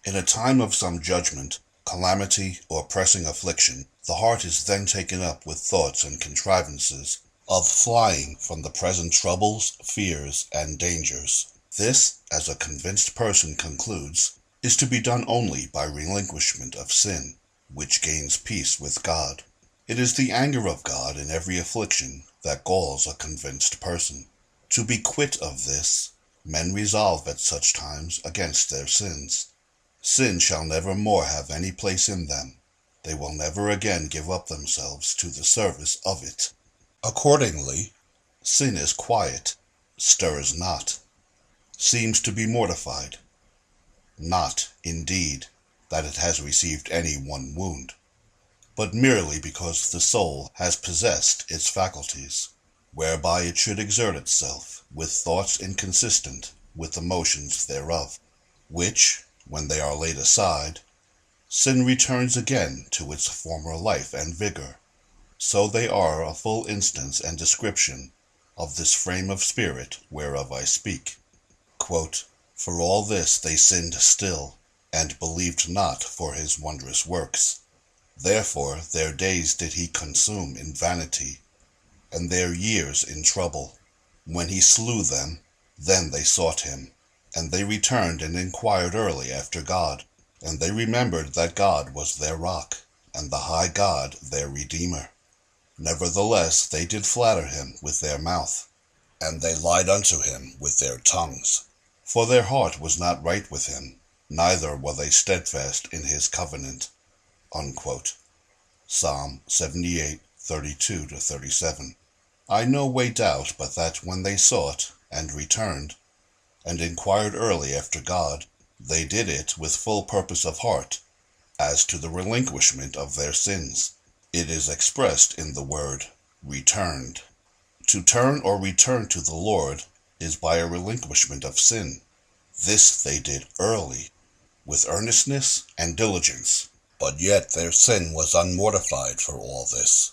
In a time of some judgment, calamity, or pressing affliction, the heart is then taken up with thoughts and contrivances of flying from the present troubles, fears, and dangers. This, as a convinced person concludes, is to be done only by relinquishment of sin, which gains peace with God. It is the anger of God in every affliction that galls a convinced person. To be quit of this, men resolve at such times against their sins. Sin shall never more have any place in them. They will never again give up themselves to the service of it. Accordingly, sin is quiet, stirs not, seems to be mortified. Not, indeed, that it has received any one wound, but merely because the soul has possessed its faculties, whereby it should exert itself with thoughts inconsistent with the motions thereof, which, when they are laid aside, sin returns again to its former life and vigor. So they are a full instance and description of this frame of spirit whereof I speak. Quote, "For all this they sinned still, and believed not for his wondrous works. Therefore their days did he consume in vanity, and their years in trouble. When he slew them, then they sought him, and they returned and inquired early after God. And they remembered that God was their rock, and the high God their Redeemer. Nevertheless they did flatter him with their mouth, and they lied unto him with their tongues. For their heart was not right with him, neither were they steadfast in his covenant." Unquote. Psalm 78, 32-37. I no way doubt but that when they sought, and returned, and inquired early after God, they did it with full purpose of heart, as to the relinquishment of their sins. It is expressed in the word returned. To turn or return to the Lord is by a relinquishment of sin. This they did early, with earnestness and diligence, but yet their sin was unmortified for all this.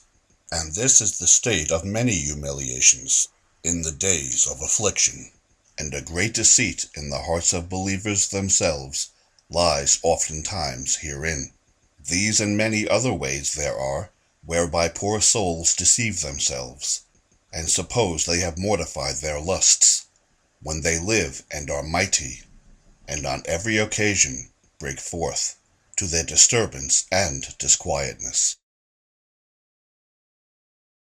And this is the state of many humiliations in the days of affliction. And a great deceit in the hearts of believers themselves lies oftentimes herein. These and many other ways there are, whereby poor souls deceive themselves, and suppose they have mortified their lusts, when they live and are mighty, and on every occasion break forth, to their disturbance and disquietness.